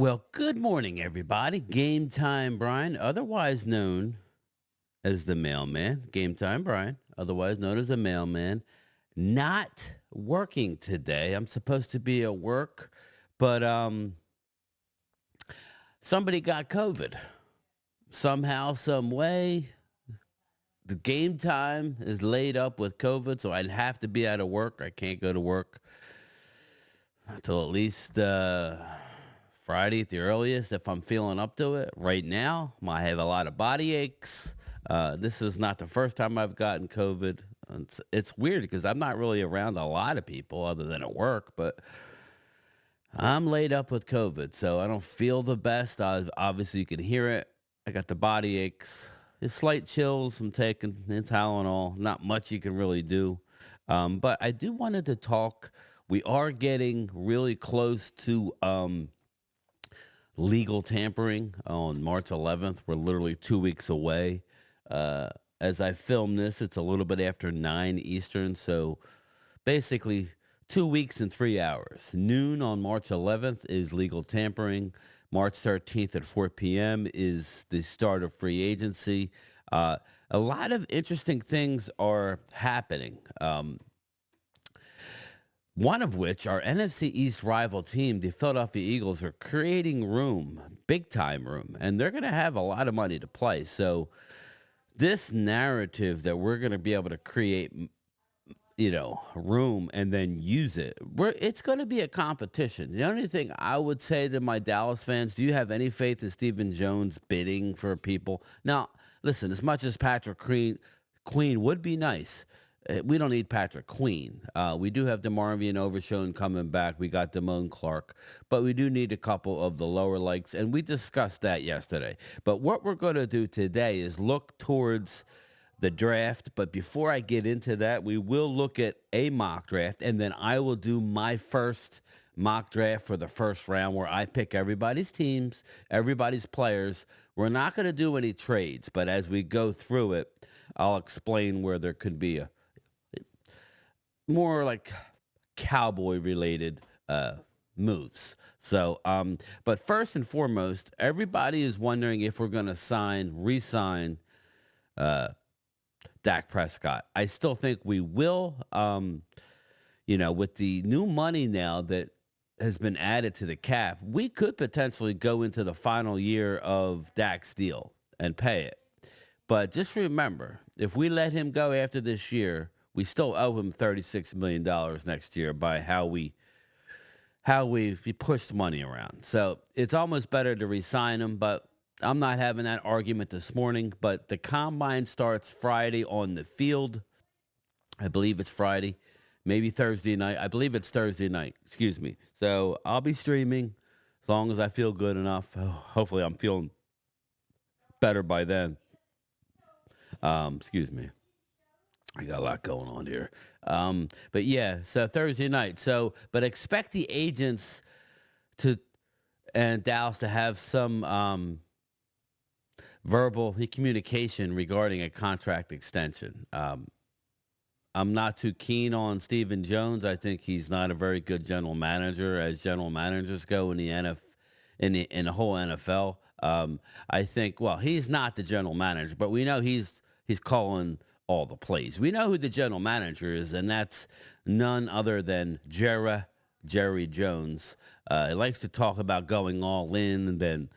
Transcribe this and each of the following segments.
Well, good morning, everybody. Game time, Brian, otherwise known as the mailman. Game time, Brian, otherwise known as the mailman. Not working today. I'm supposed to be at work, but somebody got COVID somehow, some way. The game time is laid up with COVID, so I'd have to be out of work. I can't go to work until at least Friday at the earliest if I'm feeling up to it. Right now, I have a lot of body aches. This is not the first time I've gotten COVID. It's weird because I'm not really around a lot of people other than at work, but I'm laid up with COVID, so I don't feel the best. Obviously, you can hear it. I got the body aches. It's slight chills. I'm taking Tylenol. Not much you can really do. But I do wanted to talk. We are getting really close to legal tampering on March 11th. We're literally 2 weeks away. Uh, as I film this, it's a little bit after 9 Eastern. So basically, 2 weeks and 3 hours. Noon on March 11th is legal tampering. March 13th at 4 p.m. is the start of free agency. A lot of interesting things are happening. One of which, our NFC East rival team, the Philadelphia Eagles, are creating room, big time room, and they're going to have a lot of money to play. So, this narrative that we're going to be able to create, room and then use it, it's going to be a competition. The only thing I would say to my Dallas fans, do you have any faith in Stephen Jones bidding for people? Now, listen, as much as Queen would be nice, we don't need Patrick Queen. We do have DeMarvion Overshown coming back. We got Damone Clark, but we do need a couple of the lower legs, and we discussed that yesterday. But what we're going to do today is look towards the draft. But before I get into that, we will look at a mock draft, and then I will do my first mock draft for the first round where I pick everybody's teams, everybody's players. We're not going to do any trades, but as we go through it, I'll explain where there could be a more like cowboy related moves. So, but first and foremost, everybody is wondering if we're going to re-sign Dak Prescott. I still think we will. With the new money now that has been added to the cap, we could potentially go into the final year of Dak's deal and pay it. But just remember, if we let him go after this year, we still owe him $36 million next year by how we pushed money around. So it's almost better to re-sign him, but I'm not having that argument this morning. But the combine starts Friday on the field. I believe it's Friday, maybe Thursday night. I believe it's Thursday night. Excuse me. So I'll be streaming as long as I feel good enough. Hopefully I'm feeling better by then. Excuse me. I got a lot going on here. But yeah, so Thursday night. But expect the agents to and Dallas to have some verbal communication regarding a contract extension. I'm not too keen on Stephen Jones. I think he's not a very good general manager as general managers go in the in the whole NFL. I think he's not the general manager, but we know he's calling all the plays. We know who the general manager is, and that's none other than Jerry Jones. He likes to talk about going all in, and then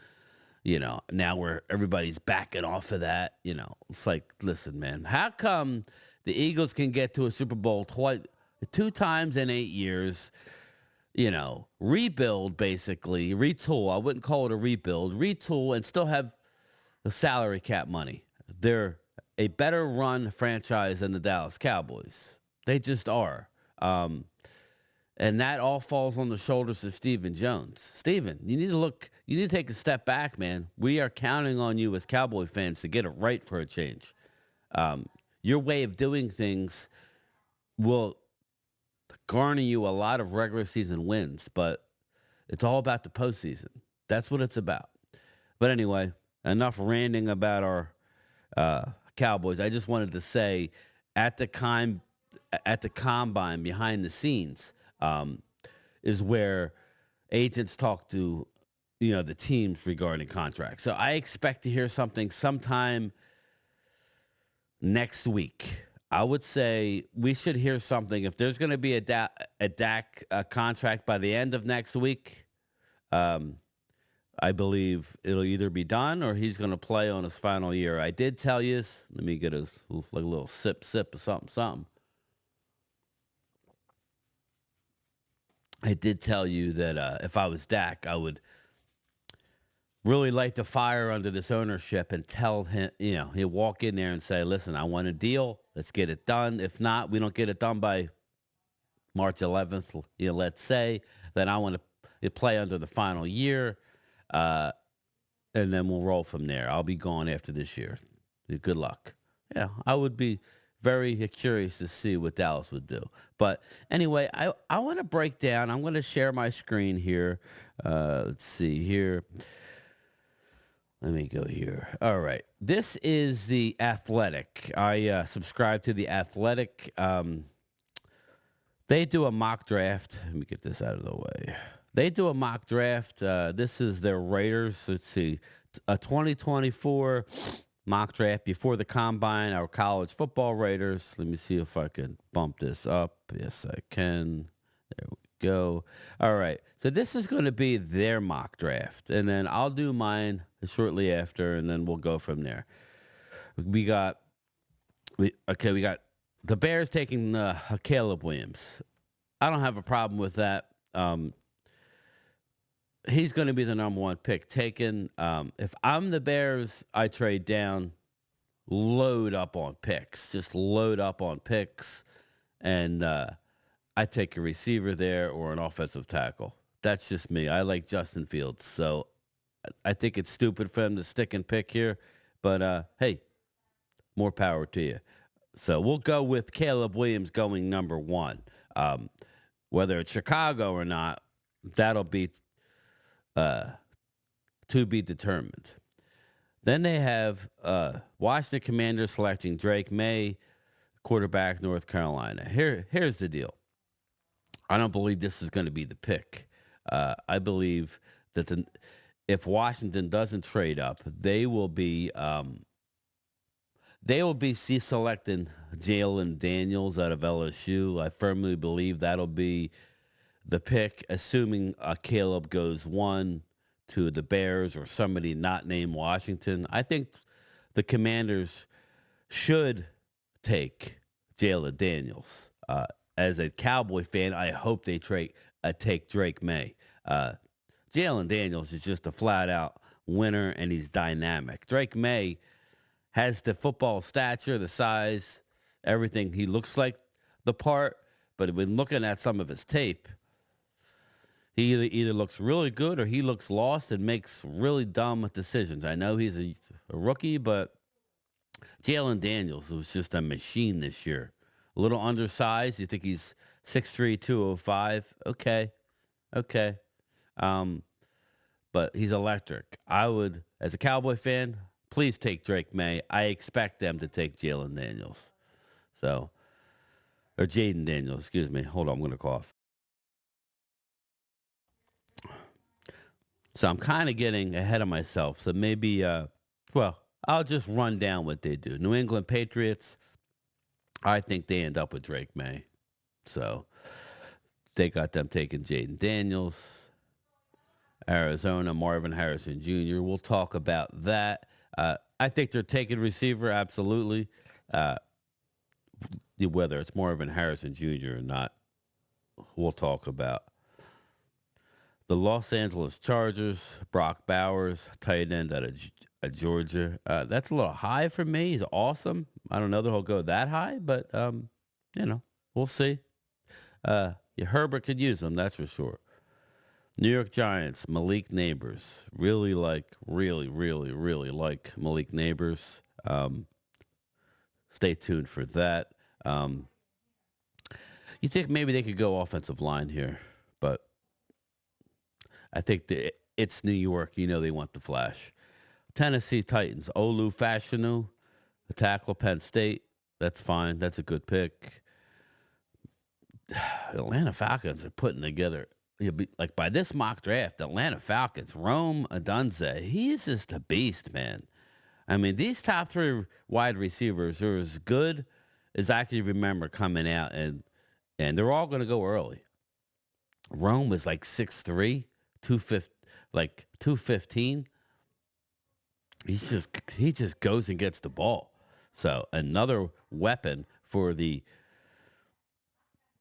now where everybody's backing off of that. It's like, listen, man, how come the Eagles can get to a Super Bowl two times in 8 years? Rebuild, basically retool. I wouldn't call it a rebuild, retool, and still have the salary cap money. They're a better run franchise than the Dallas Cowboys. They just are. And that all falls on the shoulders of Stephen Jones. Stephen, you need to take a step back, man. We are counting on you as Cowboy fans to get it right for a change. Your way of doing things will garner you a lot of regular season wins, but it's all about the postseason. That's what it's about. But anyway, enough ranting about our Cowboys. I just wanted to say at the combine behind the scenes is where agents talk to the teams regarding contracts. So I expect to hear something sometime next week. I would say we should hear something. If there's going to be a Dak contract by the end of next week, um, I believe it'll either be done or he's going to play on his final year. I did tell you, let me get like a little sip of something. I did tell you that if I was Dak, I would really light the fire under this ownership and tell him, he'll walk in there and say, listen, I want a deal. Let's get it done. If not, we don't get it done by March 11th, let's say, then I want to play under the final year. Uh, and then we'll roll from there. I'll be gone after this year. Good luck. Yeah, I would be very curious to see what Dallas would do. But anyway, I want to break down. I'm going to share my screen here. Let's see here. Let me go here. All right. This is The Athletic. I subscribe to The Athletic. They do a mock draft. Let me get this out of the way. They do a mock draft. This is their Raiders. Let's see. A 2024 mock draft before the combine, our college football Raiders. Let me see if I can bump this up. Yes, I can. There we go. All right. So this is going to be their mock draft. And then I'll do mine shortly after, and then we'll go from there. We got the Bears taking Caleb Williams. I don't have a problem with that. He's going to be the number one pick taken. If I'm the Bears, I trade down, load up on picks. Just load up on picks, and I take a receiver there or an offensive tackle. That's just me. I like Justin Fields, so I think it's stupid for him to stick and pick here. But, hey, more power to you. So we'll go with Caleb Williams going number one. Whether it's Chicago or not, that'll be to be determined. Then they have Washington Commanders selecting Drake May, quarterback, North Carolina. Here's the deal. I don't believe this is going to be the pick. I believe that if Washington doesn't trade up, they will be selecting Jalen Daniels out of LSU. I firmly believe that'll be the pick, assuming Caleb goes one to the Bears or somebody not named Washington. I think the Commanders should take Jalen Daniels. As a Cowboy fan, I hope they take Drake May. Jalen Daniels is just a flat-out winner, and he's dynamic. Drake May has the football stature, the size, everything. He looks like the part, but when looking at some of his tape, he either looks really good or he looks lost and makes really dumb decisions. I know he's a rookie, but Jalen Daniels was just a machine this year. A little undersized. You think he's 6'3", 205. Okay. But he's electric. I would, as a Cowboy fan, please take Drake May. I expect them to take Jalen Daniels. Or Jaden Daniels, excuse me. Hold on, I'm going to cough. So I'm kind of getting ahead of myself. So maybe, I'll just run down what they do. New England Patriots, I think they end up with Drake May. So they got them taking Jaden Daniels. Arizona, Marvin Harrison Jr. We'll talk about that. I think they're taking receiver, absolutely. Whether it's Marvin Harrison Jr. or not, we'll talk about. The Los Angeles Chargers, Brock Bowers, tight end out of Georgia. That's a little high for me. He's awesome. I don't know that he'll go that high, but, we'll see. Herbert could use him, that's for sure. New York Giants, Malik Neighbors. Really like Malik Neighbors. Stay tuned for that. You think maybe they could go offensive line here, but I think it's New York. They want the flash. Tennessee Titans, Olu Fashanu, the tackle, Penn State. That's fine. That's a good pick. Atlanta Falcons are putting together like by this mock draft, Atlanta Falcons, Rome Odunze, he's just a beast, man. I mean, these top three wide receivers are as good as I can remember coming out, and they're all going to go early. Rome is like 6'3", 250, like 215. He just goes and gets the ball. So another weapon for the.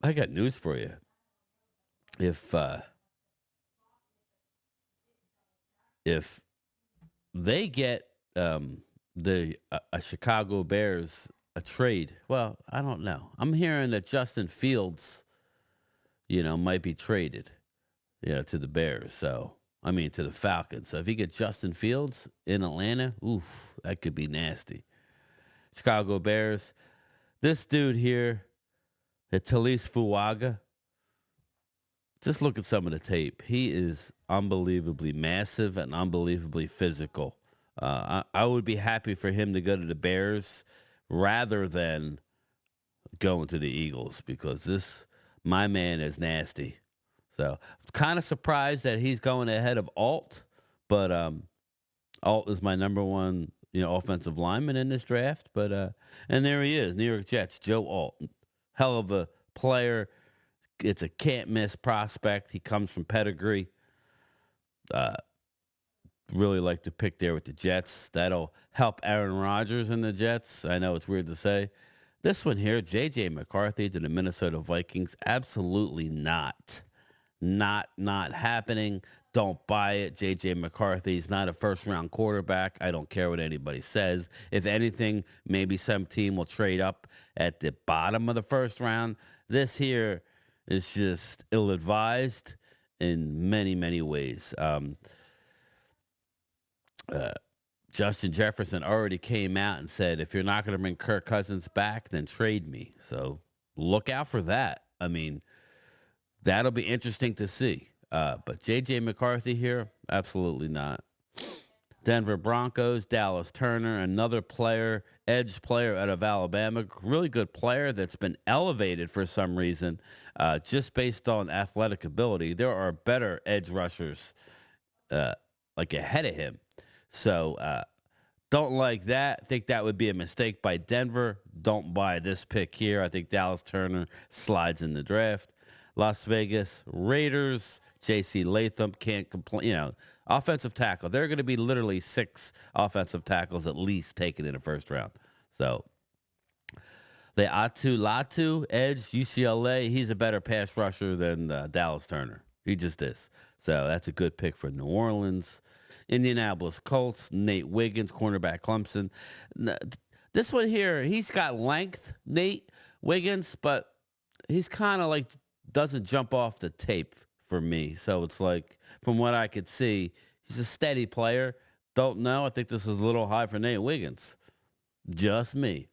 I got news for you. If if they get the a Chicago Bears a trade, well, I don't know. I'm hearing that Justin Fields, might be traded, to the Bears. So I mean to the Falcons. So if you get Justin Fields in Atlanta, oof, that could be nasty. Chicago Bears. This dude here, Talise Fuaga. Just look at some of the tape. He is unbelievably massive and unbelievably physical. I would be happy for him to go to the Bears rather than going to the Eagles because my man is nasty. So kind of surprised that he's going ahead of Alt, but Alt is my number one, offensive lineman in this draft. But and there he is, New York Jets, Joe Alt, hell of a player. It's a can't miss prospect. He comes from pedigree. Uh, really like to pick there with the Jets. That'll help Aaron Rodgers and the Jets. I know it's weird to say. This one here, J.J. McCarthy to the Minnesota Vikings. Absolutely not. Not happening. Don't buy it. J.J. McCarthy's not a first-round quarterback. I don't care what anybody says. If anything, maybe some team will trade up at the bottom of the first round. This here is just ill-advised in many, many ways. Justin Jefferson already came out and said, if you're not going to bring Kirk Cousins back, then trade me. So look out for that. I mean, that'll be interesting to see. But J.J. McCarthy here, absolutely not. Denver Broncos, Dallas Turner, another player, edge player out of Alabama, really good player that's been elevated for some reason, just based on athletic ability. There are better edge rushers like ahead of him. So don't like that. Think that would be a mistake by Denver. Don't buy this pick here. I think Dallas Turner slides in the draft. Las Vegas Raiders, J.C. Latham can't complain. Offensive tackle. There are going to be literally 6 offensive tackles at least taken in the first round. So the Latu, edge, UCLA, he's a better pass rusher than Dallas Turner. He just is. So that's a good pick for New Orleans. Indianapolis Colts, Nate Wiggins, cornerback Clemson. This one here, he's got length, Nate Wiggins, but he's kind of like doesn't jump off the tape for me. So it's like, from what I could see, he's a steady player. Don't know. I think this is a little high for Nate Wiggins. Just me.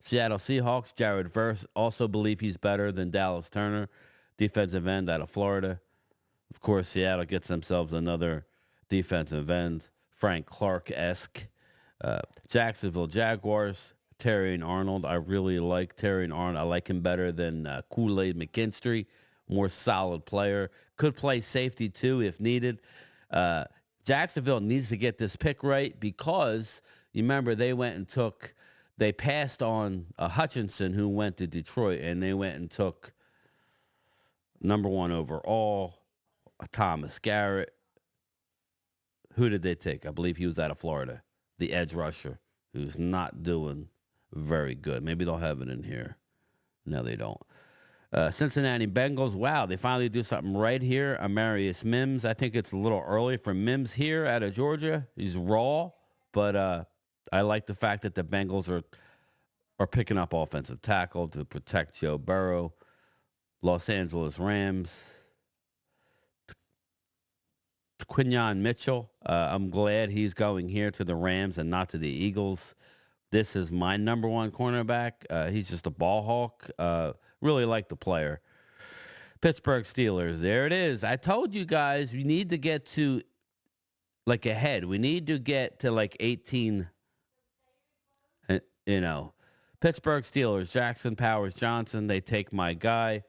Seattle Seahawks, Jared Verse, also believe he's better than Dallas Turner, defensive end out of Florida. Of course, Seattle gets themselves another defensive end, Frank Clark-esque. Jacksonville Jaguars, Terry Arnold. I really like Terry Arnold. I like him better than Kool-Aid McKinstry. More solid player. Could play safety too if needed. Jacksonville needs to get this pick right because you remember they passed on Hutchinson who went to Detroit, and they went and took number 1 overall, Thomas Garrett. Who did they take? I believe he was out of Florida. The edge rusher, who's not doing very good. Maybe they'll have it in here. No, they don't. Cincinnati Bengals. Wow, they finally do something right here. Amarius Mims. I think it's a little early for Mims here out of Georgia. He's raw, but I like the fact that the Bengals are picking up offensive tackle to protect Joe Burrow. Los Angeles Rams. Quinyon Mitchell. I'm glad he's going here to the Rams and not to the Eagles. This is my number 1 cornerback. He's just a ball hawk. Really like the player. Pittsburgh Steelers. There it is. I told you guys we need to get to like ahead. We need to get to like 18. Pittsburgh Steelers. Jackson Powers Johnson. They take my guy.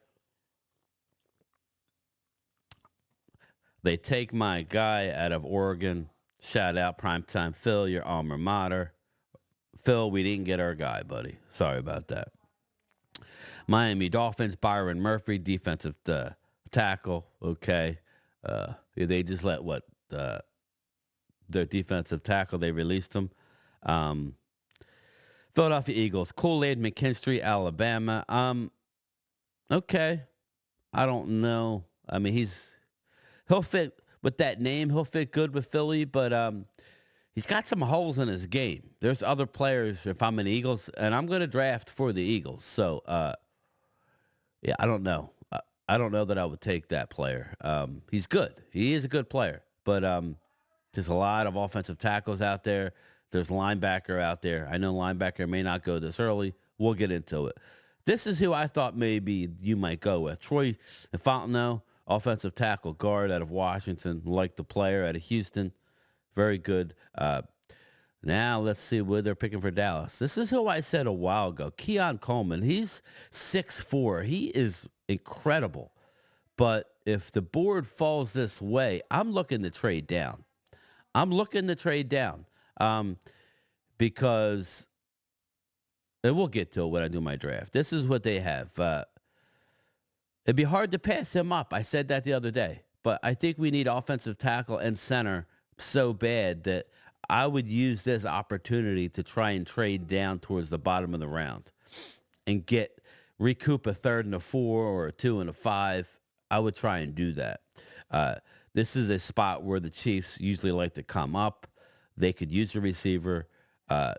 They take my guy out of Oregon. Shout out Primetime Phil, your alma mater. Phil, we didn't get our guy, buddy. Sorry about that. Miami Dolphins, Byron Murphy, defensive tackle. Okay. They just let what? Their defensive tackle, they released him. Um, Philadelphia Eagles, Kool-Aid McKinstry, Alabama. Okay. I don't know. I mean, he'll fit with that name. He'll fit good with Philly, but he's got some holes in his game. There's other players. If I'm an Eagles, and I'm going to draft for the Eagles, so yeah, I don't know. I don't know that I would take that player. He's good. He is a good player, but there's a lot of offensive tackles out there. There's linebacker out there. I know linebacker may not go this early. We'll get into it. This is who I thought maybe you might go with. Troy Fontenot, offensive tackle guard out of Washington, like the player out of Houston. Very good. Now let's see where they're picking for Dallas. This is who I said a while ago. Keon Coleman. He's 6'4". He is incredible. But if the board falls this way, I'm looking to trade down. I'm looking to trade down because, and we'll get to it when I do my draft. This is what they have. It'd be hard to pass him up. I said that the other day. But I think we need offensive tackle and center so bad that I would use this opportunity to try and trade down towards the bottom of the round and recoup a third and a 4 or a 2 and a 5. I would try and do that. This is a spot where the Chiefs usually like to come up. They could use a receiver.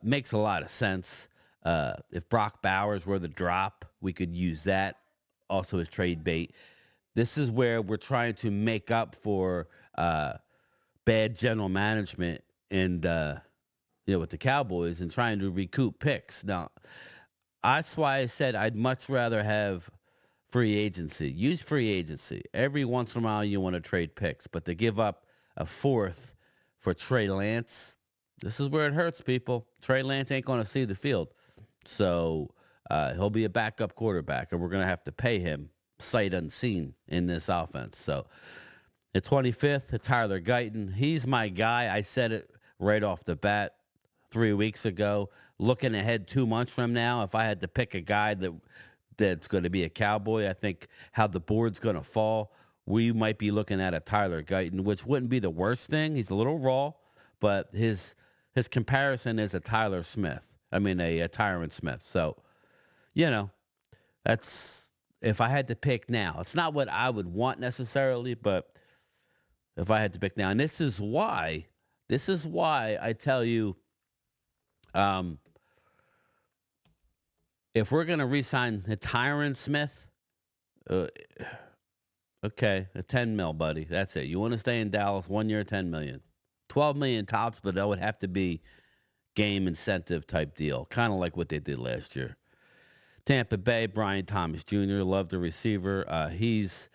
Makes a lot of sense. If Brock Bowers were the drop, we could use that also as trade bait. This is where we're trying to make up for bad general management and with the Cowboys and trying to recoup picks. Now, that's why I said I'd much rather have free agency. Use free agency. Every once in a while you want to trade picks, but to give up a 4th for Trey Lance, this is where it hurts, people. Trey Lance ain't going to see the field. So he'll be a backup quarterback, and we're going to have to pay him sight unseen in this offense. So the 25th, Tyler Guyton. He's my guy. I said it right off the bat 3 weeks ago. Looking ahead 2 months from now, if I had to pick a guy that's going to be a Cowboy, I think how the board's going to fall, we might be looking at a Tyler Guyton, which wouldn't be the worst thing. He's a little raw, but his comparison is a Tyron Smith. So, that's if I had to pick now. It's not what I would want necessarily, but if I had to pick now, and this is why I tell you, if we're going to re-sign Tyron Smith, okay, a 10 mil, buddy. That's it. You want to stay in Dallas 1 year, 10 million, 12 million tops, but that would have to be game incentive type deal, kind of like what they did last year. Tampa Bay, Bryan Thomas Jr. Love the receiver. He's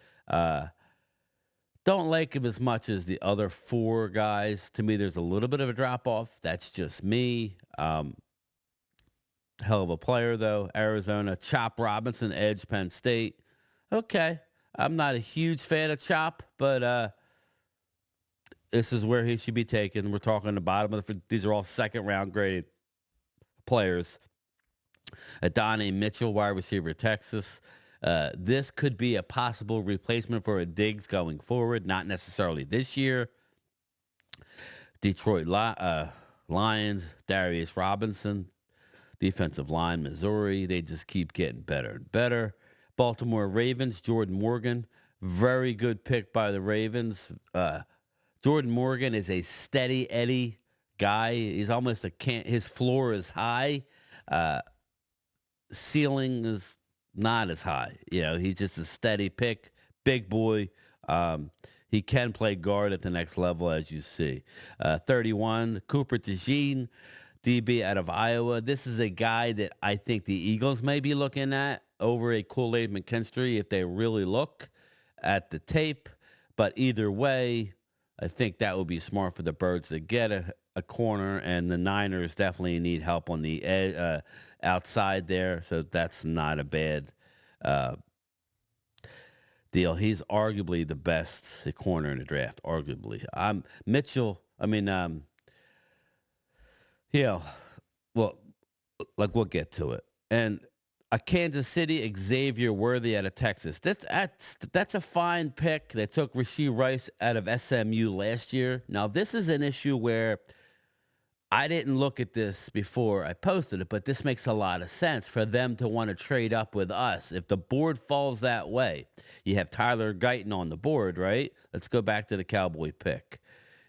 don't like him as much as the other 4 guys. To me, there's a little bit of a drop off. That's just me. Hell of a player, though. Arizona, Chop Robinson, edge, Penn State. Okay. I'm not a huge fan of Chop, but this is where he should be taken. We're talking the bottom of these are all second-round graded players. Adonai Mitchell, wide receiver, Texas. This could be a possible replacement for a Diggs going forward, not necessarily this year. Detroit Lions, Darius Robinson, defensive line, Missouri. They just keep getting better and better. Baltimore Ravens, Jordan Morgan. Very good pick by the Ravens. Jordan Morgan is a steady Eddie guy. He's almost his floor is high. Ceiling is not as high. He's just a steady pick. Big boy. He can play guard at the next level, as you see. 31, Cooper DeJean, DB out of Iowa. This is a guy that I think the Eagles may be looking at over a Kool-Aid McKinstry if they really look at the tape. But either way, I think that would be smart for the Birds to get a corner, and the Niners definitely need help on the outside there, so that's not a bad deal. He's arguably the best corner in the draft. Arguably, Mitchell. I mean, yeah. Well, like we'll get to it. And a Kansas City Xavier Worthy out of Texas. That's a fine pick. They took Rasheed Rice out of SMU last year. Now this is an issue where I didn't look at this before I posted it, but this makes a lot of sense for them to want to trade up with us. If the board falls that way, you have Tyler Guyton on the board, right? Let's go back to the Cowboy pick.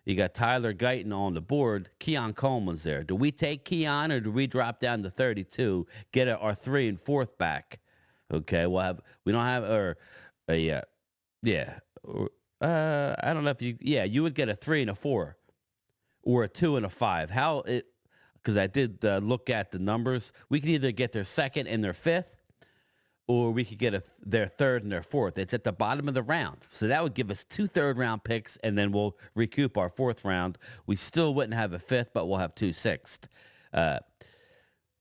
You got Tyler Guyton on the board. Keon Coleman's there. Do we take Keon or do we drop down to 32, get our 3 and 4th back? Okay, we don't have yeah, yeah. I don't know if you would get a 3 and a 4 or a 2 and a 5. Because I did look at the numbers. We could either get their 2nd and their 5th, or we could get their 3rd and their 4th. It's at the bottom of the round. So that would give us 2 third-round picks, and then we'll recoup our 4th round. We still wouldn't have a 5th, but we'll have 2 sixths.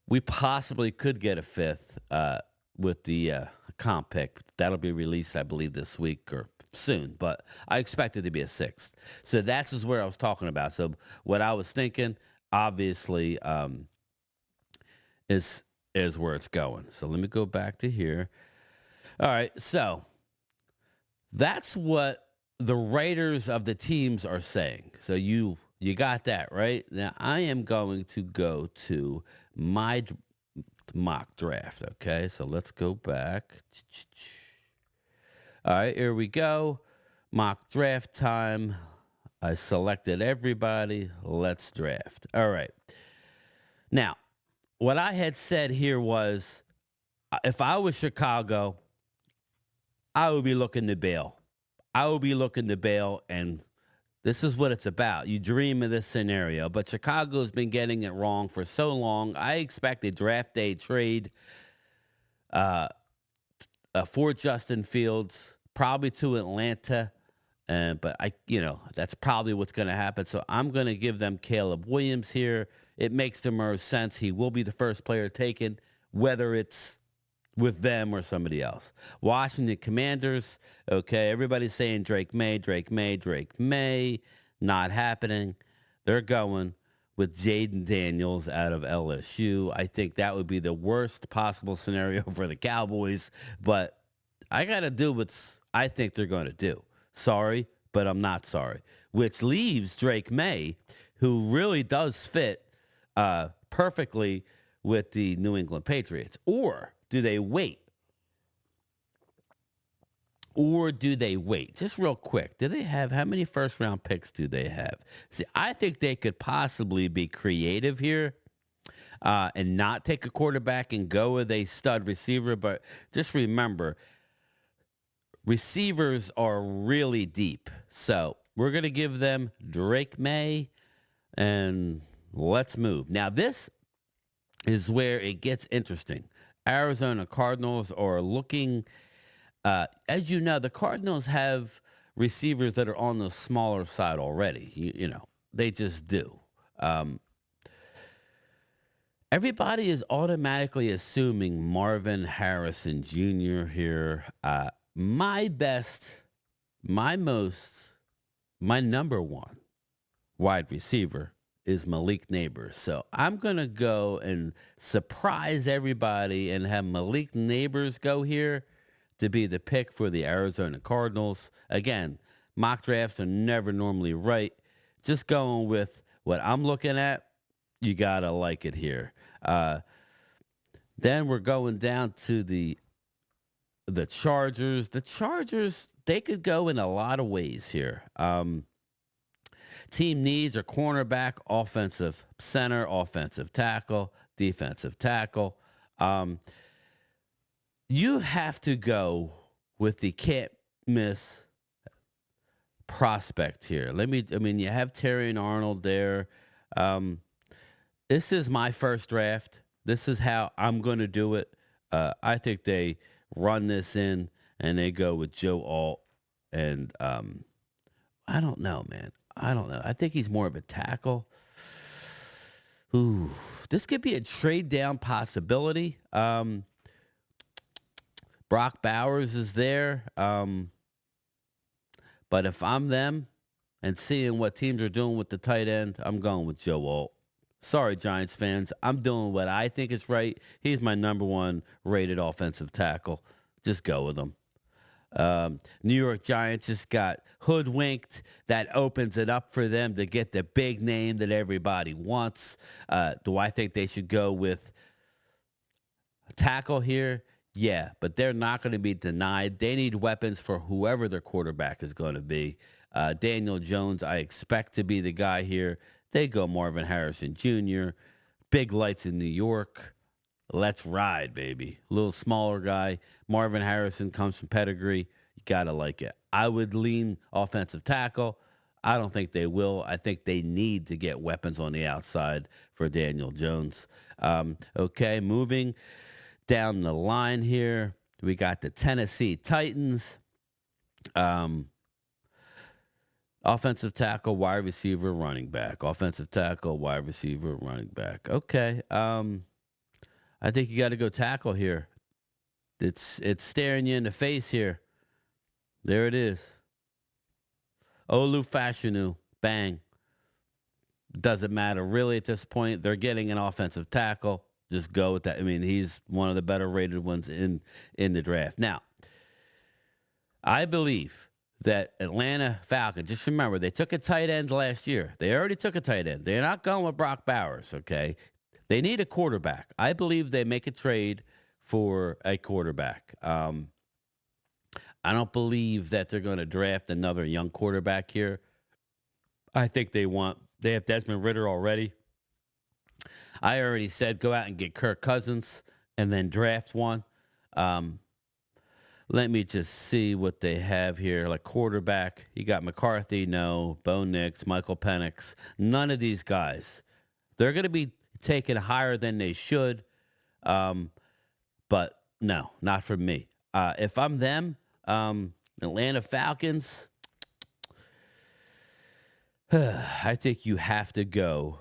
We possibly could get a 5th with the comp pick. That'll be released, I believe, this week or soon, but I expect it to be a 6th. So that's just where I was talking about. So what I was thinking, obviously, is where it's going. So let me go back to here. All right, so that's what the writers of the teams are saying. So you got that, right? Now I am going to go to my mock draft, okay? So let's go back. All right, here we go. Mock draft time. I selected everybody. Let's draft. All right. Now, what I had said here was, if I was Chicago, I would be looking to bail. And this is what it's about. You dream of this scenario, but Chicago's been getting it wrong for so long. I expect a draft day trade for Justin Fields, probably to Atlanta. But that's probably what's going to happen. So I'm going to give them Caleb Williams here. It makes the most sense. He will be the first player taken, whether it's with them or somebody else. Washington Commanders. Okay, everybody's saying Drake May. Not happening. They're going with Jaden Daniels out of LSU. I think that would be the worst possible scenario for the Cowboys, but I got to do what I think they're going to do. Sorry, but I'm not sorry. Which leaves Drake May, who really does fit perfectly with the New England Patriots. Or do they wait? Just real quick, how many first-round picks do they have? See, I think they could possibly be creative here and not take a quarterback and go with a stud receiver. But just remember, receivers are really deep. So we're going to give them Drake May, and let's move. Now, this is where it gets interesting. Arizona Cardinals are looking, as you know, the Cardinals have receivers that are on the smaller side already. You know, they just do. Everybody is automatically assuming Marvin Harrison Jr. here. My number one wide receiver is Malik Neighbors. So I'm going to go and surprise everybody and have Malik Neighbors go here to be the pick for the Arizona Cardinals. Again, mock drafts are never normally right. Just going with what I'm looking at, you got to like it here. Then we're going down to the Chargers. The Chargers, they could go in a lot of ways here. Team needs are cornerback, offensive center, offensive tackle, defensive tackle. You have to go with the can't miss prospect here. You have Terry and Arnold there. This is my first draft. This is how I'm going to do it. I think they run this in and they go with Joe Alt. And I don't know, man. I don't know. I think he's more of a tackle. Ooh, this could be a trade down possibility. Brock Bowers is there. But if I'm them and seeing what teams are doing with the tight end, I'm going with Joe Alt. Sorry, Giants fans. I'm doing what I think is right. He's my number one rated offensive tackle. Just go with him. New York Giants just got hoodwinked. That opens it up for them to get the big name that everybody wants. Do I think they should go with a tackle here? Yeah, but they're not going to be denied. They need weapons for whoever their quarterback is going to be. Daniel Jones, I expect to be the guy here. They go Marvin Harrison Jr., big lights in New York. Let's ride, baby. A little smaller guy. Marvin Harrison comes from pedigree. You got to like it. I would lean offensive tackle. I don't think they will. I think they need to get weapons on the outside for Daniel Jones. Okay, moving down the line here, we got the Tennessee Titans. Offensive tackle, wide receiver, running back. Offensive tackle, wide receiver, running back. Okay. I think you got to go tackle here. It's staring you in the face here. There it is. Olu Fashanu. Bang. Doesn't matter really at this point. They're getting an offensive tackle. Just go with that. I mean, he's one of the better rated ones in the draft. Now, I believe that Atlanta Falcons, just remember, they took a tight end last year. They already took a tight end. They're not going with Brock Bowers, okay? They need a quarterback. I believe they make a trade for a quarterback. I don't believe that they're going to draft another young quarterback here. I think they have Desmond Ridder already. I already said go out and get Kirk Cousins and then draft one. Let me just see what they have here. Like quarterback, you got McCarthy, no. Bo Nix, Michael Penix. None of these guys. They're going to be taken higher than they should. But no, not for me. If I'm them, Atlanta Falcons, I think you have to go.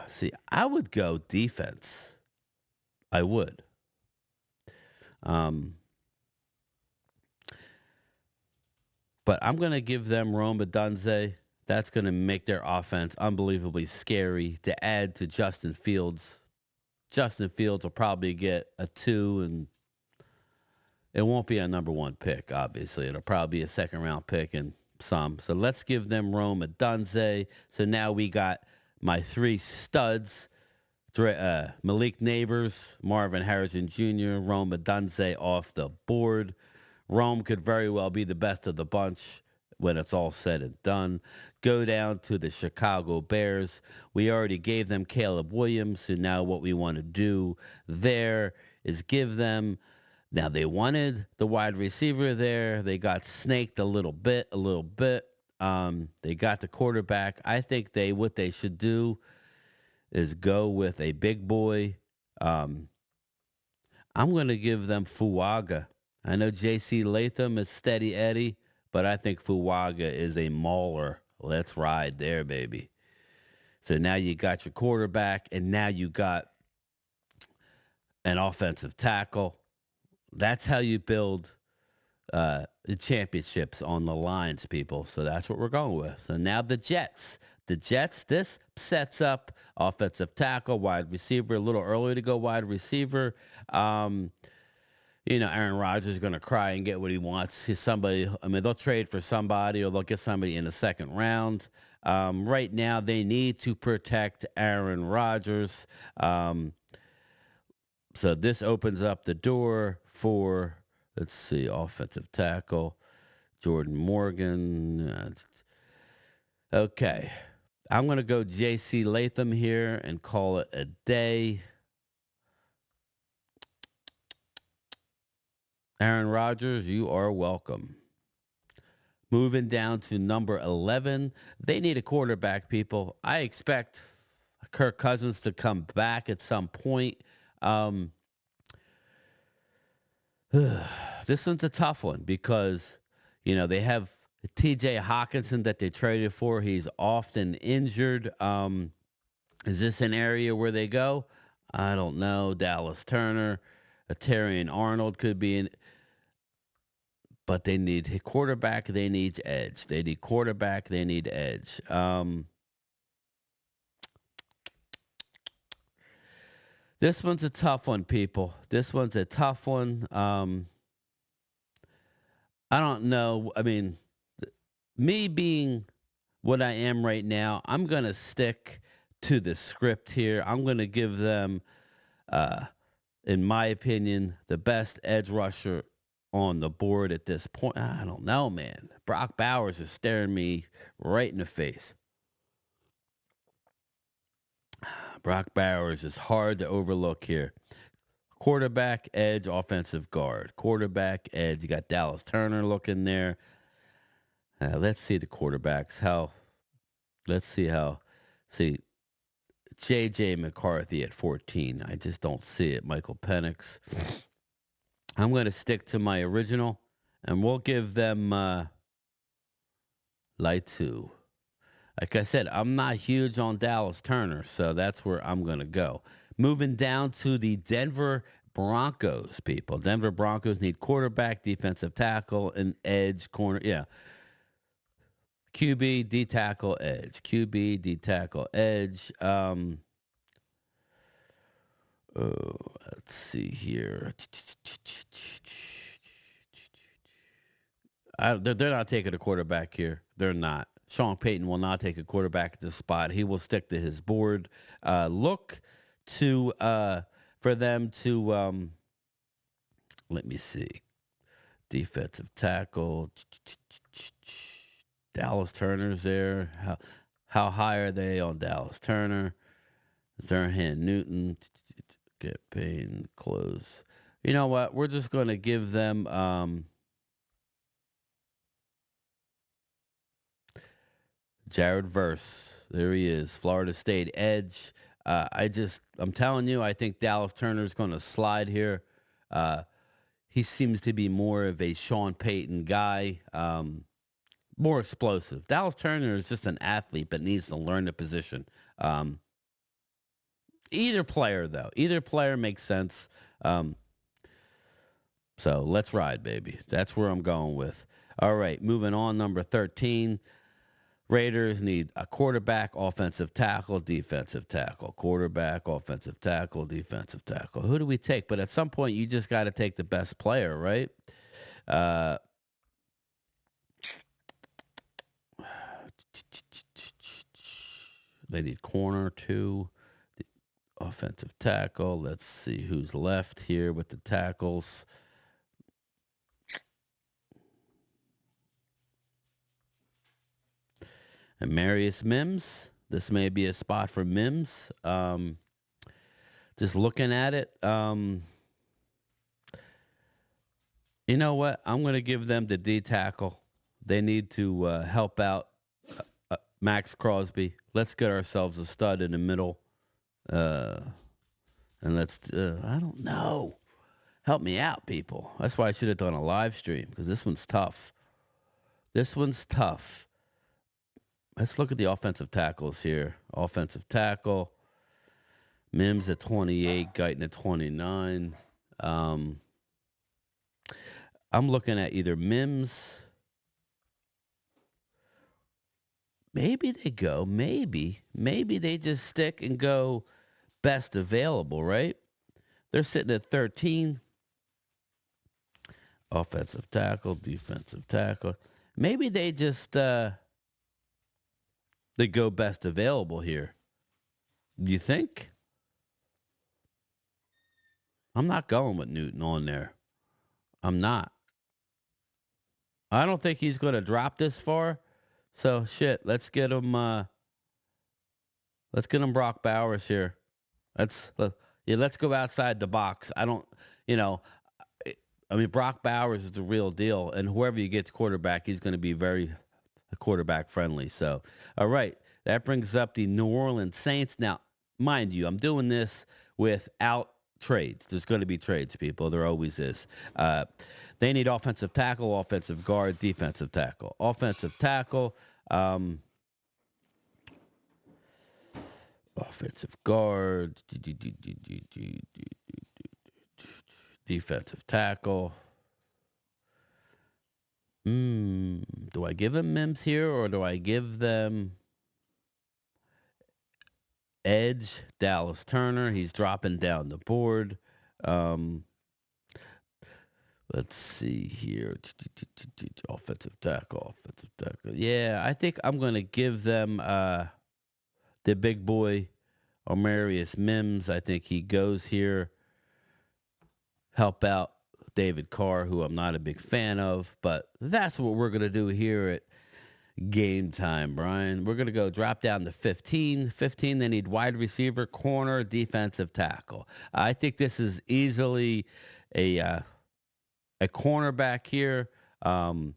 See, I would go defense. I would. But I'm going to give them Rome Odunze. That's going to make their offense unbelievably scary to add to Justin Fields. Justin Fields will probably get a 2, and it won't be a number 1 pick, obviously. It'll probably be a second-round pick and some. So let's give them Rome Odunze. So now we got my 3 studs. Malik Neighbors, Marvin Harrison Jr., Rome Odunze off the board. Rome could very well be the best of the bunch when it's all said and done. Go down to the Chicago Bears. We already gave them Caleb Williams, so now what we want to do there is give them. Now, they wanted the wide receiver there. They got snaked a little bit. They got the quarterback. I think what they should do is go with a big boy. I'm going to give them Fuaga. I know J.C. Latham is steady Eddie, but I think Fuaga is a mauler. Let's ride there, baby. So now you got your quarterback, and now you got an offensive tackle. That's how you build the championships on the lines, people. So that's what we're going with. So now the Jets. This sets up offensive tackle, wide receiver. A little early to go wide receiver. Aaron Rodgers is going to cry and get what he wants. They'll trade for somebody, or they'll get somebody in the second round. Right now, they need to protect Aaron Rodgers. So this opens up the door for, let's see, offensive tackle, Jordan Morgan. Okay. I'm going to go J.C. Latham here and call it a day. Aaron Rodgers, you are welcome. Moving down to number 11. They need a quarterback, people. I expect Kirk Cousins to come back at some point. This one's a tough one because, they have TJ Hawkinson that they traded for. He's often injured. Is this an area where they go? I don't know. Dallas Turner. A Terrian Arnold could be in, but they need quarterback. They need edge. They need quarterback. They need edge. This one's a tough one, people. This one's a tough one. I don't know. I mean, me being what I am right now, I'm gonna stick to the script here. I'm gonna give them, uh, in my opinion, the best edge rusher on the board at this point. I don't know, man. Brock Bowers is staring me right in the face. Brock Bowers is hard to overlook here. Quarterback, edge, offensive guard. Quarterback, edge. You got Dallas Turner looking there. Let's see the quarterbacks. Let's see how. See, J.J. McCarthy at 14. I just don't see it. Michael Penix. I'm going to stick to my original, and we'll give them light two. Like I said, I'm not huge on Dallas Turner, so that's where I'm going to go. Moving down to the Denver Broncos, people. Denver Broncos need quarterback, defensive tackle, and edge corner. Yeah. QB, D tackle, edge. QB, D tackle, edge. Let's see here. They're not taking a quarterback here. They're not. Sean Payton will not take a quarterback at this spot. He will stick to his board. Look to for them to let me see. Defensive tackle. Dallas Turner's there. How high are they on Dallas Turner? Zerhan Newton. Get Payne close. You know what? We're just going to give them Jared Verse. There he is. Florida State edge. I'm telling you, I think Dallas Turner's going to slide here. He seems to be more of a Sean Payton guy. More explosive. Dallas Turner is just an athlete, but needs to learn the position. Either player, though. Either player makes sense. So let's ride, baby. That's where I'm going with. All right, moving on. Number 13. Raiders need a quarterback, offensive tackle, defensive tackle. Quarterback, offensive tackle, defensive tackle. Who do we take? But at some point, you just got to take the best player, right? They need corner, too. Offensive tackle. Let's see who's left here with the tackles. And Marius Mims. This may be a spot for Mims. Just looking at it. You know what? I'm going to give them the D tackle. They need to help out Max Crosby. Let's get ourselves a stud in the middle. And let's, I don't know. Help me out, people. That's why I should have done a live stream, because this one's tough. This one's tough. Let's look at the offensive tackles here. Offensive tackle. Mims at 28, Guyton at 29. I'm looking at either Mims. Maybe they go. Maybe they just stick and go best available, right? They're sitting at 13. Offensive tackle, defensive tackle. Maybe they just they go best available here. You think? I'm not going with Newton on there. I'm not. I don't think he's going to drop this far. So shit, let's get him Brock Bowers here. Let's go outside the box. I don't, you know, I mean, Brock Bowers is the real deal, and whoever you get to quarterback, he's going to be very quarterback friendly. So, all right, that brings up the New Orleans Saints. Now, mind you, I'm doing this without trades. There's going to be trades, people. There always is. They need offensive tackle, offensive guard, defensive tackle. Offensive tackle, offensive guard. Defensive tackle. Do I give him Mims here or do I give them edge? Dallas Turner. He's dropping down the board. Um, let's see here. Offensive tackle. Offensive tackle. Yeah, I think I'm going to give them the big boy, Omarius Mims. I think he goes here. Help out David Carr, who I'm not a big fan of, but that's what we're going to do here at Game Time, Brian. We're going to go drop down to 15. 15, they need wide receiver, corner, defensive tackle. I think this is easily a cornerback here. We're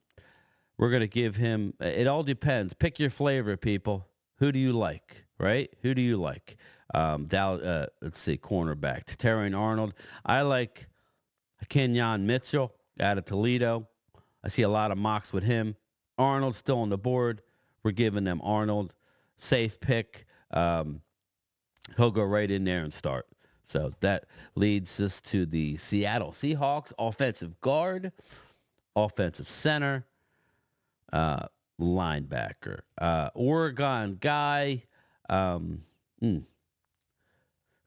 going to give him, it all depends. Pick your flavor, people. Who do you like, right? Who do you like? Let's see, cornerback. Terrian Arnold. I like Kenyon Mitchell out of Toledo. I see a lot of mocks with him. Arnold still on the board. We're giving them Arnold. Safe pick. He'll go right in there and start. So that leads us to the Seattle Seahawks offensive guard, offensive center, linebacker. Oregon guy.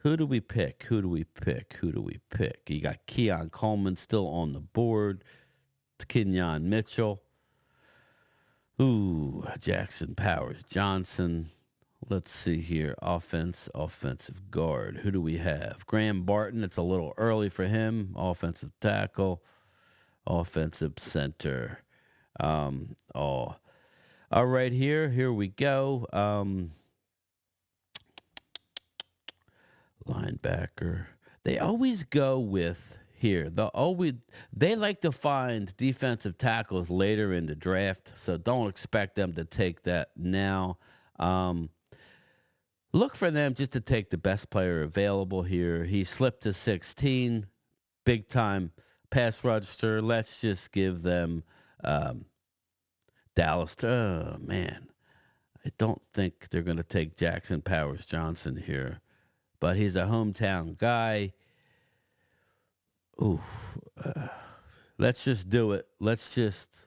Who do we pick? Who do we pick? Who do we pick? You got Keon Coleman still on the board. Kenyon Mitchell. Ooh, Jackson Powers Johnson. Let's see here. Offensive guard. Who do we have? Graham Barton. It's a little early for him. Offensive tackle. Offensive center. All right, here we go. Linebacker. They always go with here. They like to find defensive tackles later in the draft, so don't expect them to take that now. Look for them just to take the best player available here. He slipped to 16, big time pass rusher. Let's just give them Dallas. Oh man, I don't think they're going to take Jackson Powers Johnson here. But he's a hometown guy. Ooh, let's just do it. Let's just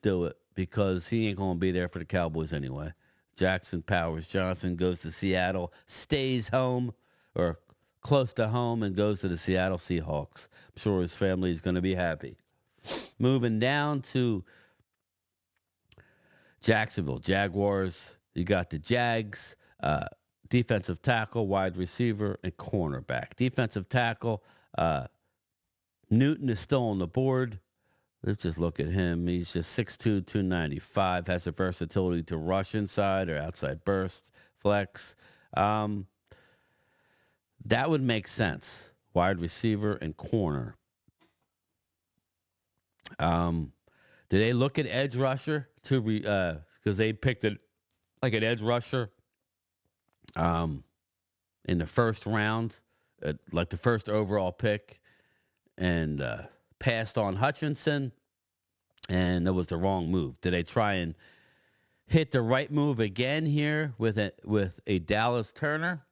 do it because he ain't gonna be there for the Cowboys anyway. Jackson Powers Johnson goes to Seattle, stays home or close to home, and goes to the Seattle Seahawks. I'm sure his family is gonna be happy. Moving down to Jacksonville Jaguars. You got the Jags. Defensive tackle, wide receiver, and cornerback. Defensive tackle, Newton is still on the board. Let's just look at him. He's just 6'2", 295, has the versatility to rush inside or outside burst, flex. That would make sense. Wide receiver and corner. Did they look at edge rusher because they picked it like an edge rusher in the first round, like the first overall pick, and passed on Hutchinson, and that was the wrong move. Did they try and hit the right move again here with a Dallas Turner?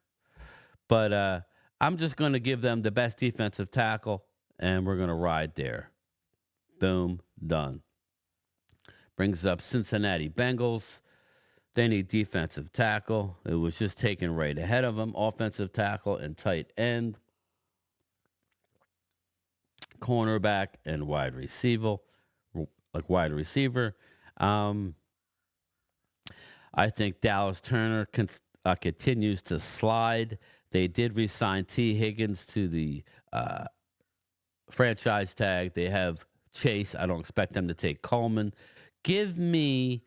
But I'm just going to give them the best defensive tackle, and we're going to ride there. Boom, done. Brings up Cincinnati Bengals. They need defensive tackle. It was just taken right ahead of them. Offensive tackle and tight end. Cornerback and wide receiver. I think Dallas Turner continues to slide. They did re-sign T. Higgins to the franchise tag. They have Chase. I don't expect them to take Coleman. Give me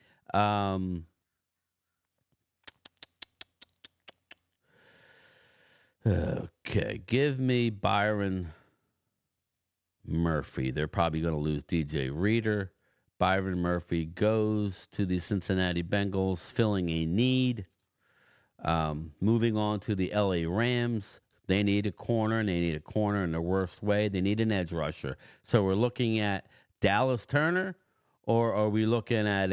give me Byron Murphy. They're probably going to lose DJ Reader. Byron Murphy goes to the Cincinnati Bengals, filling a need. Moving on to the LA Rams. They need a corner, and they need a corner in the worst way. They need an edge rusher. So we're looking at Dallas Turner, or are we looking at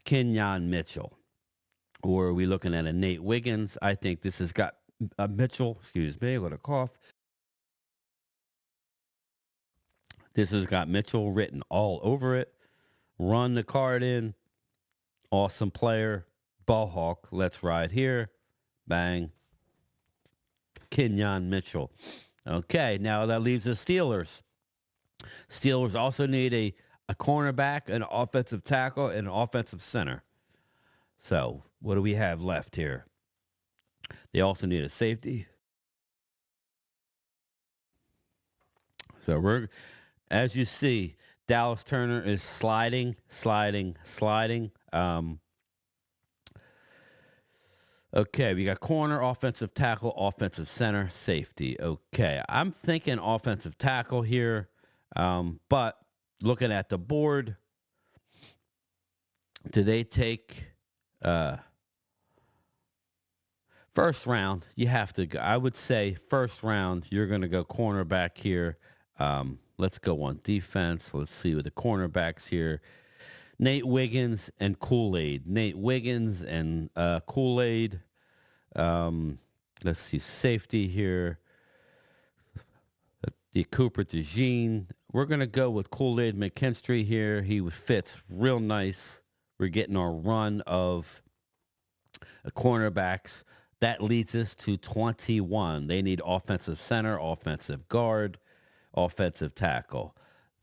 Kenyon Mitchell? Or are we looking at a Nate Wiggins? I think this has got Mitchell, excuse me, with a cough. This has got Mitchell written all over it. Run the card in. Awesome player. Ball hawk. Let's ride here. Bang. Kenyon Mitchell. Okay, now that leaves the Steelers. Steelers also need a cornerback, an offensive tackle, and an offensive center. So what do we have left here? They also need a safety. So we're, as you see, Dallas Turner is sliding, sliding, sliding. Okay, we got corner, offensive tackle, offensive center, safety. Okay, I'm thinking offensive tackle here, but looking at the board, do they take first round? You have to go. I would say first round, you're going to go cornerback here. Let's go on defense. Let's see with the cornerbacks here. Nate Wiggins and Kool-Aid. Nate Wiggins and Kool-Aid. Let's see, safety here. The Cooper DeJean. We're going to go with Kool-Aid McKinstry here. He fits real nice. We're getting our run of cornerbacks. That leads us to 21. They need offensive center, offensive guard, offensive tackle.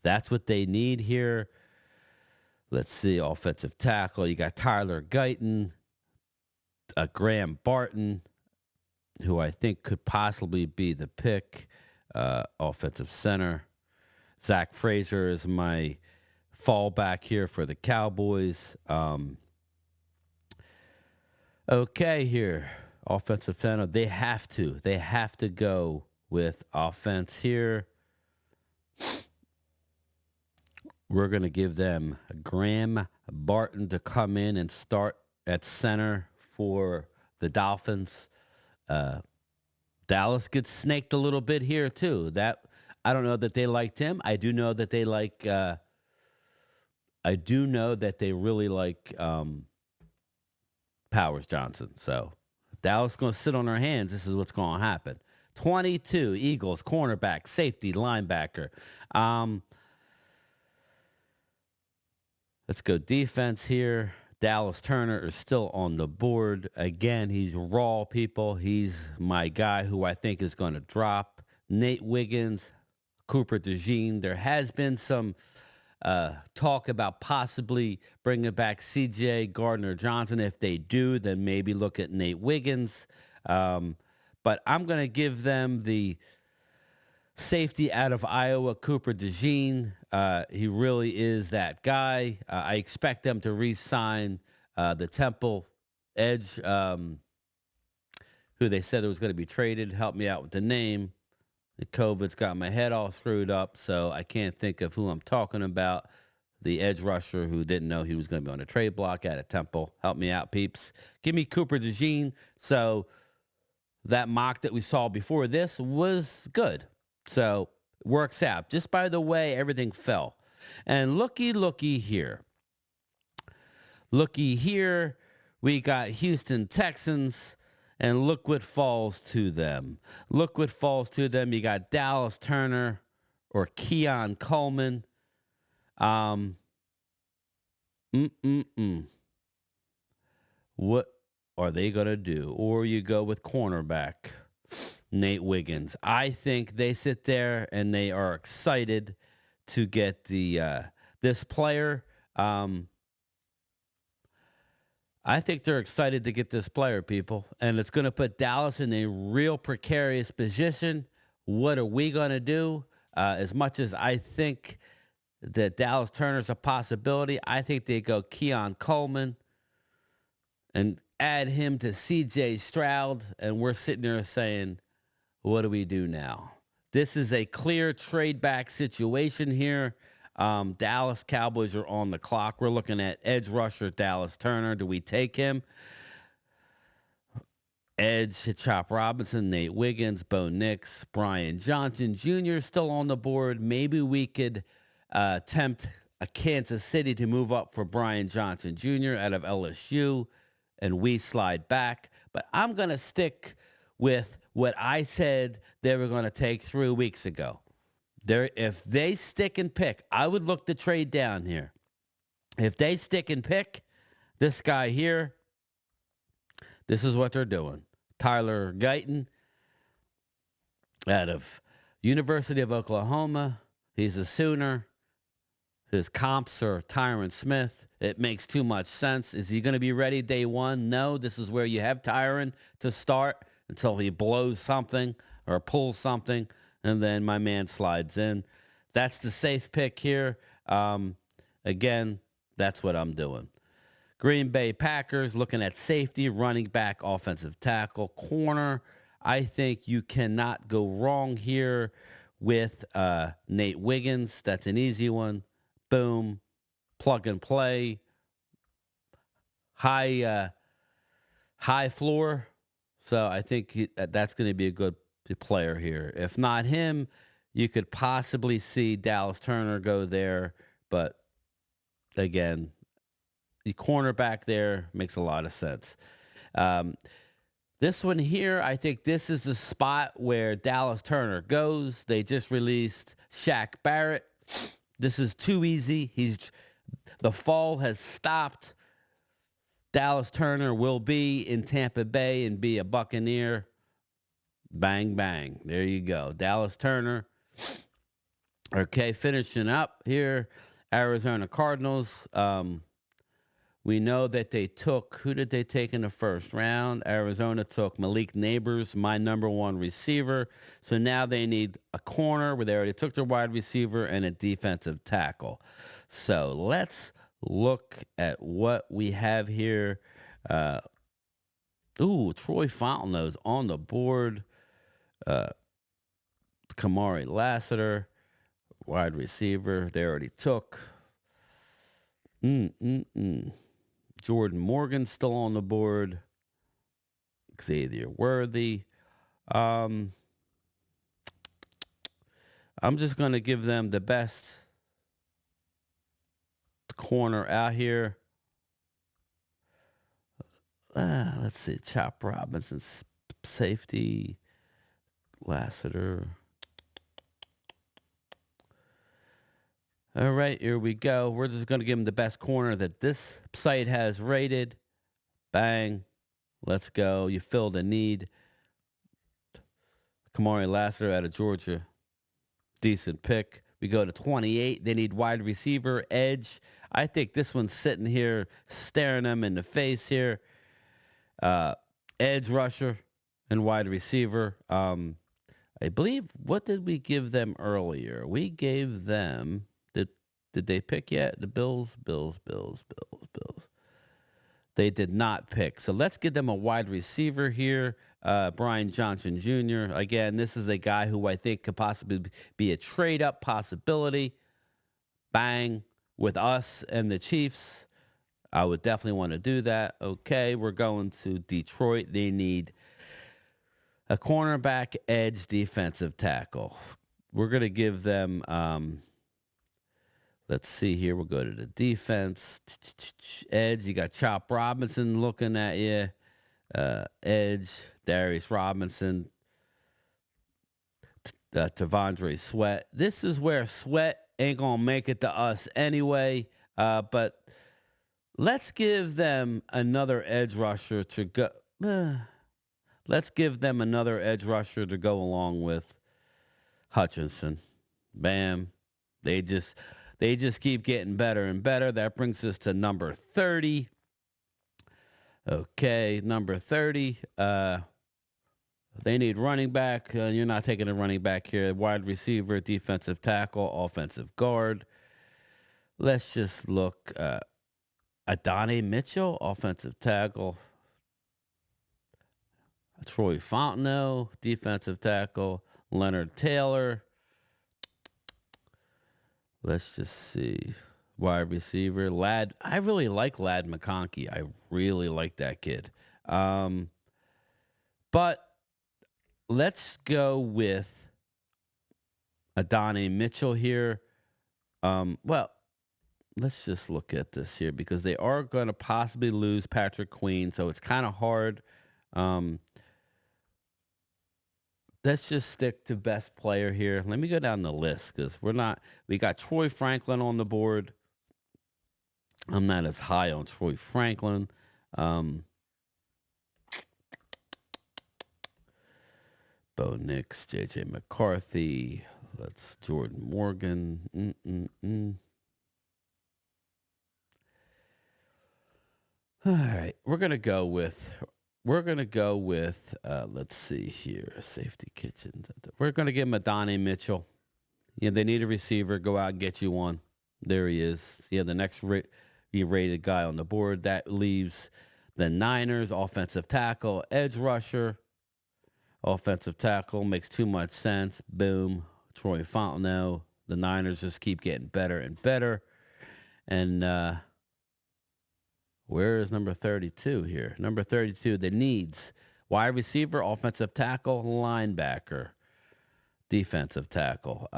That's what they need here. Let's see, offensive tackle. You got Tyler Guyton, Graham Barton, who I think could possibly be the pick. Offensive center. Zach Fraser is my fallback here for the Cowboys. Okay, here. Offensive center. They have to go with offense here. We're going to give them Graham Barton to come in and start at center for the Dolphins. Dallas gets snaked a little bit here too. That I don't know that they liked him. I do know that they like. I do know that they really like Powers Johnson. So Dallas going to sit on their hands. This is what's going to happen. 22 Eagles cornerback, safety, linebacker. Let's go defense here. Dallas Turner is still on the board. Again, he's raw, people. He's my guy who I think is going to drop. Nate Wiggins, Cooper DeJean. There has been some talk about possibly bringing back C.J. Gardner-Johnson. If they do, then maybe look at Nate Wiggins. But I'm going to give them the safety out of Iowa, Cooper DeJean. He really is that guy. I expect them to re-sign the Temple edge, who they said it was going to be traded. Help me out with the name. The COVID's got my head all screwed up, so I can't think of who I'm talking about. The edge rusher who didn't know he was going to be on the trade block at a Temple. Help me out, peeps. Give me Cooper DeJean. So that mock that we saw before this was good. So works out. Just by the way, everything fell. And looky here. Looky here. We got Houston Texans. And look what falls to them. Look what falls to them. You got Dallas Turner or Keon Coleman. What are they going to do? Or you go with cornerback Nate Wiggins. I think they sit there and they are excited to get the this player. I think they're excited to get this player, people, and it's going to put Dallas in a real precarious position. What are we going to do? As much as I think that Dallas Turner's a possibility, I think they go Keon Coleman and add him to C.J. Stroud, and we're sitting there saying, what do we do now? This is a clear trade back situation here. Dallas Cowboys are on the clock. We're looking at edge rusher Dallas Turner. Do we take him? Edge, Chop Robinson, Nate Wiggins, Bo Nix, Bryan Johnson Jr. still on the board. Maybe we could tempt a Kansas City to move up for Bryan Johnson Jr. out of LSU, and we slide back. But I'm going to stick with what I said they were going to take 3 weeks ago. If they stick and pick, I would look to trade down here. If they stick and pick this guy here, this is what they're doing. Tyler Guyton out of University of Oklahoma. He's a Sooner. His comps are Tyron Smith. It makes too much sense. Is he going to be ready day one? No. This is where you have Tyron to start until he blows something or pulls something, and then my man slides in. That's the safe pick here. Again, that's what I'm doing. Green Bay Packers looking at safety, running back, offensive tackle, corner. I think you cannot go wrong here with Nate Wiggins. That's an easy one. Boom, plug and play. High floor. So I think that's going to be a good player here. If not him, you could possibly see Dallas Turner go there. But again, the cornerback there makes a lot of sense. This one here, I think this is the spot where Dallas Turner goes. They just released Shaq Barrett. This is too easy. The fall has stopped. Dallas Turner will be in Tampa Bay and be a Buccaneer. Bang, bang. There you go. Dallas Turner. Okay, finishing up here. Arizona Cardinals. We know that they took, who did they take in the first round? Arizona took Malik Neighbors, my number one receiver. So now they need a corner where they already took their wide receiver and a defensive tackle. So let's look at what we have here. Troy Fontenot's on the board. Kamari Lassiter, wide receiver, they already took. Jordan Morgan still on the board. Xavier Worthy. I'm just going to give them the best corner out here. Let's see. Chop Robinson, safety. Lassiter. All right, here we go. We're just going to give him the best corner that this site has rated. Bang. Let's go. You filled a need. Kamari Lassiter out of Georgia. Decent pick. We go to 28. They need wide receiver, edge. I think this one's sitting here staring them in the face here. Edge rusher and wide receiver. I believe, what did we give them earlier? We gave them... Did they pick yet? The Bills. They did not pick. So let's give them a wide receiver here. Bryan Johnson Jr. Again, this is a guy who I think could possibly be a trade-up possibility. Bang. With us and the Chiefs, I would definitely want to do that. Okay, we're going to Detroit. They need a cornerback, edge, defensive tackle. We're going to give them... let's see here. We'll go to the defense. Edge, you got Chop Robinson looking at you. Edge, Darius Robinson. Tavondre Sweat. This is where Sweat ain't going to make it to us anyway. But let's give them another edge rusher to go. Let's give them another edge rusher to go along with Hutchinson. Bam. They just keep getting better and better. That brings us to number 30. Okay, number 30. They need running back. You're not taking a running back here. Wide receiver, defensive tackle, offensive guard. Let's just look. Adonai Mitchell, offensive tackle. Troy Fontenot, defensive tackle. Leonard Taylor. Let's just see. Wide receiver. Lad. I really like Lad McConkey. I really like that kid. But let's go with Adonai Mitchell here. Well, let's just look at this here because they are going to possibly lose Patrick Queen, so it's kind of hard. let's just stick to best player here. Let me go down the list because we got Troy Franklin on the board. I'm not as high on Troy Franklin. Um, Bo Nix, JJ McCarthy. Let's Jordan Morgan. All right, let's see here, safety kitchen. We're gonna give him a Donnie Mitchell. Yeah, they need a receiver. Go out and get you one. There he is. Yeah, the next rated guy on the board. That leaves the Niners offensive tackle, edge rusher, offensive tackle makes too much sense. Boom, Troy Fontenot. The Niners just keep getting better and better. And where is number 32 here? Number 32, the needs. Wide receiver, offensive tackle, linebacker, defensive tackle.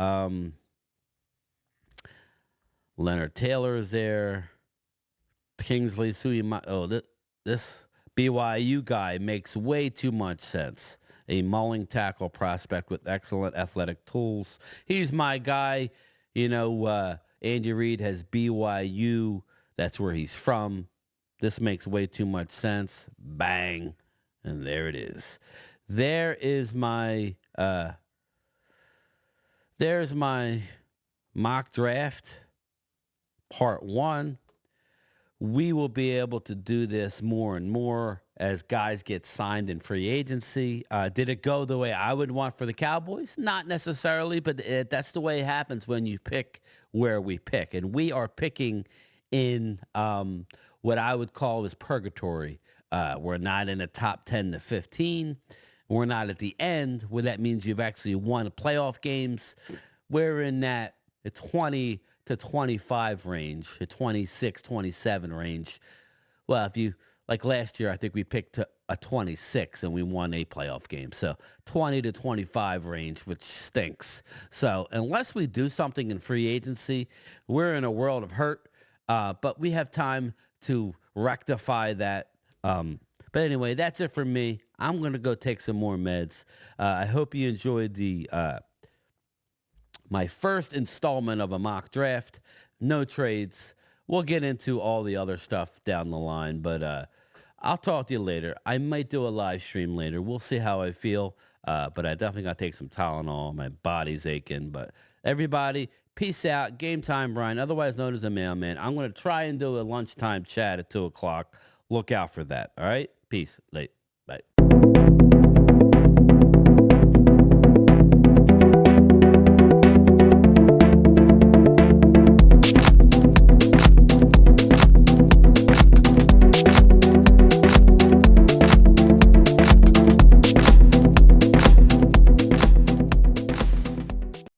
Leonard Taylor is there. Kingsley Suima. Oh, this BYU guy makes way too much sense. A mulling tackle prospect with excellent athletic tools. He's my guy. Andy Reid has BYU. That's where he's from. This makes way too much sense. Bang. And there it is. There's my mock draft, part 1. We will be able to do this more and more as guys get signed in free agency. Did it go the way I would want for the Cowboys? Not necessarily, but that's the way it happens when you pick where we pick. And we are picking in what I would call is purgatory. We're not in the top 10 to 15. We're not at the end, where that means you've actually won playoff games. We're in that 20 to 25 range, a 26, 27 range. Well, if you, like last year, I think we picked a 26 and we won a playoff game. So 20 to 25 range, which stinks. So unless we do something in free agency, we're in a world of hurt. But we have time to rectify that. But anyway, that's it for me. I'm going to go take some more meds. I hope you enjoyed my first installment of a mock draft. No trades. We'll get into all the other stuff down the line, but I'll talk to you later. I might do a live stream later. We'll see how I feel, but I definitely got to take some Tylenol. My body's aching, but everybody, peace out. Game time, Bryan, otherwise known as a mailman. I'm going to try and do a lunchtime chat at 2 o'clock. Look out for that, all right? Peace. Late.